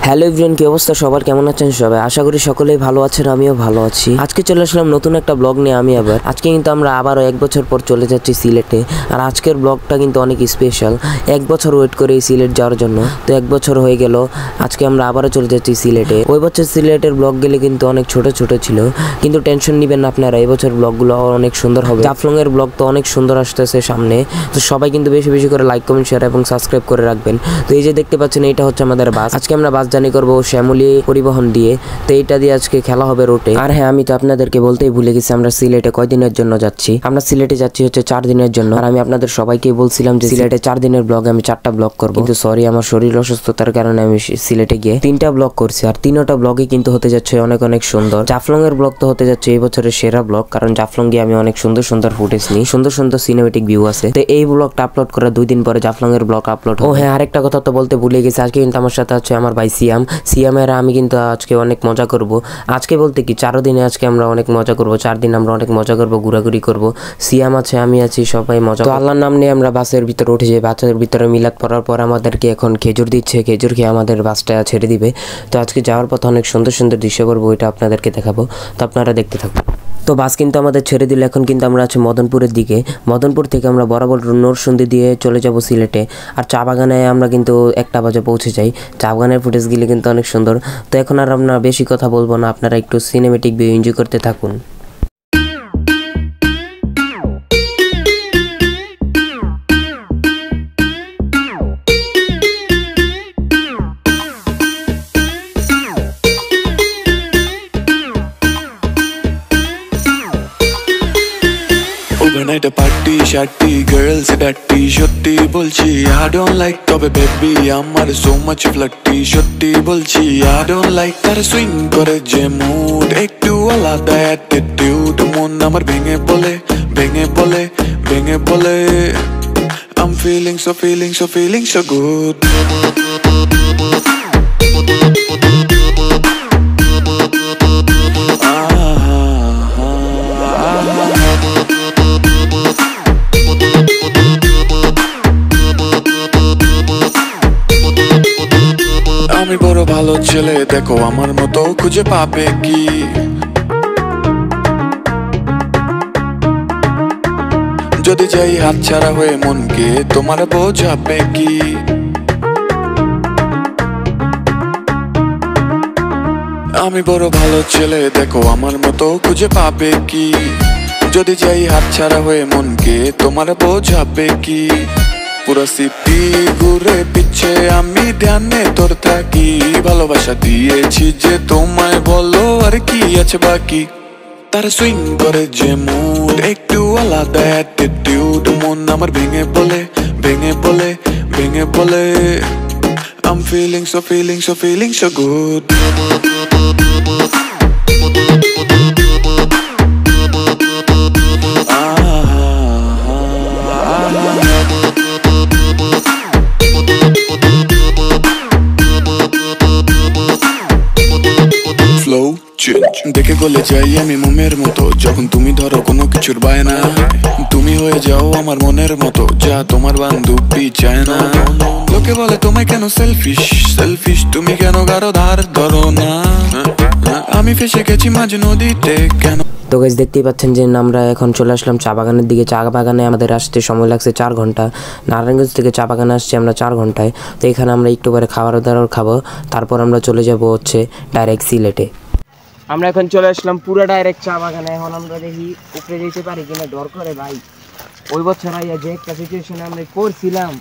Hello everyone, কি অবস্থা সবার? কেমন আছেন সবাই? আশা করি সকলেই ভালো আছেন, আমিও ভালো আছি। আজকে চলে আসলাম নতুন একটা ব্লগ নিয়ে। আজকে কিন্তু আমরা আবারও 1 বছর পর চলে যাচ্ছি সিলেটে। আর আজকের ব্লগটা কিন্তু অনেক স্পেশাল। 1 বছর ওয়েট করে এই সিলেট যাওয়ার জন্য, তো 1 বছর হয়ে গেল। আজকে আমরা আবারও চলে যাচ্ছি সিলেটে। ওই বছর সিলেটের ব্লগ গেলে কিন্তু অনেক ছোট ছোট ছিল, কিন্তু টেনশন নেবেন না আপনারা, এই বছর ব্লগগুলো অনেক সুন্দর হবে। জাফলং এর ব্লগ তো অনেক সুন্দর আসতেছে সামনে, তো সবাই কিন্তু বেশি বেশি করে লাইক, কমেন্ট, শেয়ার এবং সাবস্ক্রাইব করে রাখবেন। তো এই যে দেখতে পাচ্ছেন, এইটা হচ্ছে আমাদের বাস। আজকে আমরা বাস জার্নি করবো শ্যামলী পরিবহন দিয়ে। তো এইটা দিয়ে আজকে খেলা হবে রোটে। আর হ্যাঁ, আমি তো আপনাদেরকে বলতেই ভুলে গেছি, আমরা সিলেটে কয়দিনের জন্য যাচ্ছি। আমরা সিলেটে যাচ্ছি হচ্ছে 4 দিনের জন্য। আর আমি আপনাদের সবাইকে বলছিলাম যে সিলেটে 4 দিনের ব্লগ আমি 4টা ব্লগ করবো, কিন্তু সরি, আমার শরীর অসুস্থতার কারণে আমি সিলেটে গিয়ে 3টা ব্লগ করছি। আর 3টা ব্লগে কিন্তু হতে যাচ্ছে অনেক অনেক সুন্দর। জাফলং এর ব্লগ তো হতে যাচ্ছে এই বছরের সেরা ব্লগ, কারণ জাফলং গিয়ে আমি অনেক সুন্দর সুন্দর ফুটেজ নিই, সুন্দর সুন্দর সিনেমেটিক ভিউ আছে। তো এই ব্লগটা আপলোড করার 2 দিন পরে জাফলং এর ব্লগ আপলোড। ও হ্যাঁ, আরেকটা কথা তো বলতে ভুলে গেছি, আজকে কিন্তু আমার সাথে আছে আমার ভাই সিয়ামের। আমি কিন্তু আজকে অনেক মজা করব। আজকে বলতে কি 4 দিনে আজকে আমরা অনেক মজা করব। 4 দিন আমরা অনেক মজা করব, ঘোরাঘুরি করব। সিয়াম আছে, আমি আছি, সবাই মজা। তো আল্লাহর নাম নিয়ে আমরা বাসের ভিতরে উঠে যাই। বাসের ভিতরে মিলাদ পড়ার পর আমাদেরকে এখন খেজুর দিচ্ছে, খেজুর খেয়ে আমাদের বাসটা ছেড়ে দিবে। তো আজকে যাওয়ার পথে অনেক সুন্দর সুন্দর দৃশ্য করবো, ওইটা আপনাদেরকে দেখাবো, তো আপনারা দেখতে থাকুন। তো বাস কিন্তু আমাদের ছেড়ে দিল। এখন কিন্তু আমরা আছি মদনপুরের দিকে। মদনপুর থেকে আমরা বরাবর নরসিংদী দিয়ে চলে যাব সিলেটে। আর চা বাগানে আমরা কিন্তু 1টা বাজে পৌঁছে যাই। চা বাগানের ফুটেজগুলি কিন্তু অনেক সুন্দর। তো এখন আর আমরা বেশি কথা বলবো না, আপনারা একটু সিনেমেটিক ভিউ এনজয় করতে থাকুন। Overnight a party, shatty, girls daddy, সত্যি বলছি I don't like, তবে baby আমার so much flirty, সত্যি বলছি I don't like, তার swing করে যে mood, একটু আলাদা attitude, মন আমার ভেঙে বলে I'm feeling so good. আমি বড় ভালো ছেলে, দেখো আমার মতো খুঁজে পাবে কি? যদি যাই হাতছাড়া হয়ে মনকে, তোমার বোঝাবে কি? আমি বড় ভালো ছেলে, দেখো আমার মতো খুঁজে পাবে কি? যদি যাই হাতছাড়া হয়ে মনকে, তোমার বোঝাবে কি? পুরো সিটি ঘুরে পিছে আমি ধ্যানে তোর থাকি, ভালোবাসা দিয়েছি যে তোমায়, বলো আর কি আছে বাকি? তার সুইং করে যে মুড, একটু আলাদা অ্যাটিটিউড, মন আমার ভেঙে বলে I'm feeling so good. দেখে গলে যাই আমি মোমের মতো, যখন তুমি ধরো কোনো কিছুর বায়না, তুমি হয়ে যাও আমার মনের মতো, যা তোমার বান্ধবী চায় না। লোকে বলে তোমায় কেন সেলফিশ, তুমি কেন কারো ধার ধরো না? আমি ফেসে গেছি মাঝ নদীতে কেন? তো গাইস, দেখতেই পাচ্ছেন যে আমরা এখন চলে আসলাম চা বাগানের দিকে। চা বাগানে আমাদের আসতে সময় লাগছে 4 ঘন্টা। নারায়ণগঞ্জ থেকে চা বাগানে আসছি আমরা 4 ঘন্টায়। তো এখানে আমরা একটু করে খাবার দাবার খাবো, তারপর আমরা চলে যাব হচ্ছে ডাইরেক্ট সিলেটে। আমরা এখন চলে আসলাম পুরো ডাইরেক্ট চা বাগানে। এখন আমরা দেখি উপরে যেতে পারি কিনা, ডর করে ভাই। ওই বছর আইয়া যে একটা সিচুয়েশনে আমরা করছিলাম,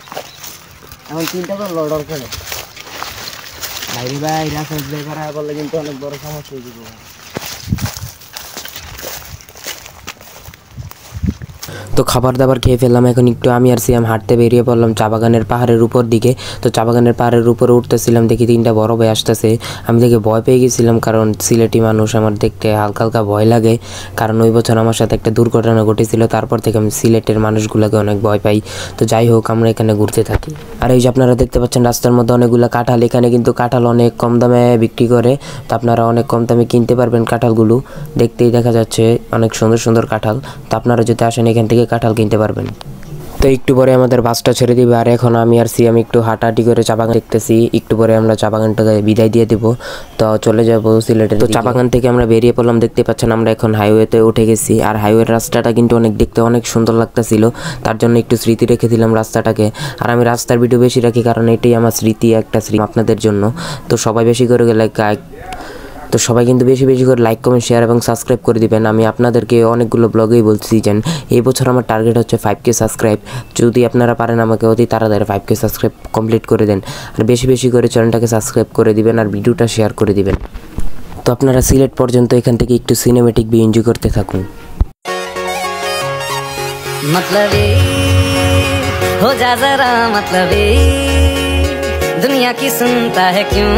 এখন চিন্তা করলো ডর করে ভাই লাইসেন্স বের করা বললে কিন্তু অনেক বড় সমস্যা হয়ে যাবে। তো খাবার দাবার খেয়ে ফেললাম। এখন একটু আমি আর সিয়াম হাঁটতে বেরিয়ে পড়লাম চা বাগানের পাহাড়ের উপর দিকে। তো চা বাগানের পাহাড়ের উপরে উঠতেছিলাম, দেখি 3টা বড় ভাই আসতেছে। আমি দেখে ভয় পেয়ে গেছিলাম, কারণ সিলেটি মানুষ আমার দেখতে হালকা হালকা ভয় লাগে, কারণ ওই বছর আমার সাথে একটা দুর্ঘটনা ঘটেছিল। তারপর থেকে আমি সিলেটের মানুষগুলোকে অনেক ভয় পাই। তো যাই হোক, আমরা এখানে ঘুরতে থাকি। আর এই যে আপনারা দেখতে পাচ্ছেন রাস্তার মধ্যে অনেকগুলো কাঁঠাল। এখানে কিন্তু কাঁঠাল অনেক কম দামে বিক্রি করে, তো আপনারা অনেক কম দামে কিনতে পারবেন কাঁঠালগুলো। দেখতেই দেখা যাচ্ছে অনেক সুন্দর সুন্দর কাঁঠাল। তো আপনারা যদি আসেন এখান থেকে কাঁঠাল কিনতে পারবেন। তো একটু পরে আমাদের বাসটা ছেড়ে দিবে, আর এখন আমি আর সিয়াম একটু হাঁটাহাঁটি করে চা বাগান দেখতেছি। একটু পরে আমরা চা বাগানটাকে বিদায় দিয়ে দিব, তো চলে যাব সিলেটে। তো চা বাগান থেকে আমরা বেরিয়ে পড়লাম, দেখতে পাচ্ছেন আমরা এখন হাইওয়েতে উঠে গেছি। আর হাইওয়ের রাস্তাটা কিন্তু দেখতে অনেক সুন্দর লাগতেছিল, তার জন্য একটু স্মৃতি রেখে দিলাম রাস্তাটাকে। আর আমি রাস্তার ভিডিও বেশি রাখি কারণ এটাই আমার স্মৃতি, একটা স্মৃতি আপনাদের জন্য। তো সবাই বেশি করে তো সবাই কিন্তু বেশি বেশি করে লাইক কমেন্ট শেয়ার এবং সাবস্ক্রাইব করে দিবেন। আমি আপনাদেরকে অনেকগুলো ব্লগেই বলছি যে এই বছর আমার টার্গেট হচ্ছে 5K সাবস্ক্রাইব। যদি আপনারা পারেন আমাকে অতি তাড়াতাড়ি 5K সাবস্ক্রাইব কমপ্লিট করে দেন, আর বেশি বেশি করে চ্যানেলটাকে সাবস্ক্রাইব করে দিবেন আর ভিডিওটা শেয়ার করে দিবেন। তো আপনারা সিলেট পর্যন্ত এখান থেকে একটু সিনেমেটিক ভিউ এনজয় করতে থাকুন। मतलबी हो जा जरा मतलबी, दुनिया की सुनता है क्यों,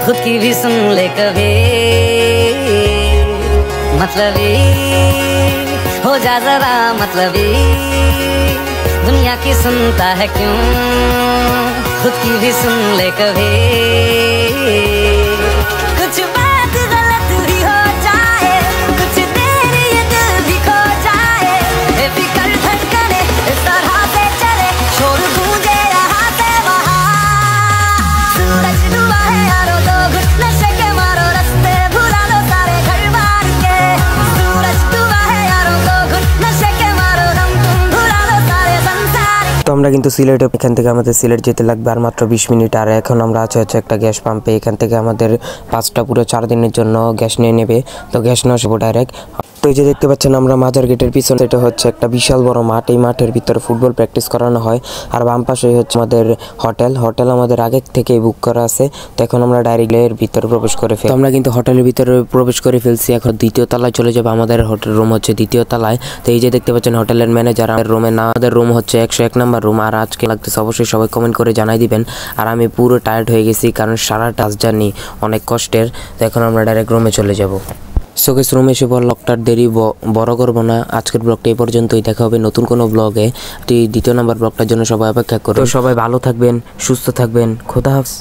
खुद की भी सुन ले कभी। मतलबी हो जा जरा मतलबी, दुनिया की सुनता है क्यों, खुद की भी सुन ले कभी। कुछ बात गलत भी हो जाए, कुछ देर ये दिल भी खो जाए, बेफिक्र धड़कने इस तरह से चले, शोर गूंजे यहाँ से वहाँ। सूरज डूबा है यारो, तो घुट नशे के मारो, रास्ते भुला लो सारे घर बार के। सूरज डूबा है यारो, तो घुट नशे के मारो, हम तुम भुला लो सारे संसार। তো আমরা কিন্তু সিলেটে, এখান থেকে আমাদের সিলেট যেতে লাগবে আর মাত্র 20 মিনিট। আর এখন আমরা হচ্ছে একটা গ্যাস পাম্পে, এখান থেকে আমাদের পাঁচটা পুরো 4 দিনের জন্য গ্যাস নিয়ে নেবে। তো গ্যাস নেওয়া যাবো ডাইরেক্ট। তো এই যে দেখতে পাচ্ছেন আমরা মাজার গেটের পিছনে, এটা হচ্ছে একটা বিশাল বড় মাঠ। এই মাঠের ভিতরে ফুটবল প্র্যাকটিস করানো হয়। আর বাম পাশে হচ্ছে আমাদের হোটেল আমাদের আগে থেকে বুক করা আছে। তো এখন আমরা ডাইরেক্ট এর ভিতরে প্রবেশ করে ফেলি। তো আমরা কিন্তু হোটেলের ভিতরে প্রবেশ করে ফেলছি। এখন দ্বিতীয় তলায় চলে যাবো, আমাদের হোটেল রুম হচ্ছে দ্বিতীয় তলায়। তো এই যে দেখতে পাচ্ছেন হোটেলের ম্যানেজার আমাদের রুমে না, আমাদের রুম হচ্ছে 101 নাম্বার রুম। আর আজকে লাগতেছে অবশ্যই সবাই কমেন্ট করে জানাই দিবেন। আর আমি পুরো টায়ার্ড হয়ে গেছি কারণ সারাটা জার্নি অনেক কষ্টের। তো এখন আমরা ডাইরেক্ট রুমে চলে যাব। শোকেস রুমে এসে ব্লগটার দেরি বড় করবো না, আজকের ব্লগটা এই পর্যন্তই। দেখা হবে নতুন কোনো ব্লগে। দ্বিতীয় নাম্বার ব্লগটার জন্য সবাই অপেক্ষা করুন। তো সবাই ভালো থাকবেন, সুস্থ থাকবেন, খোদা হাফেজ।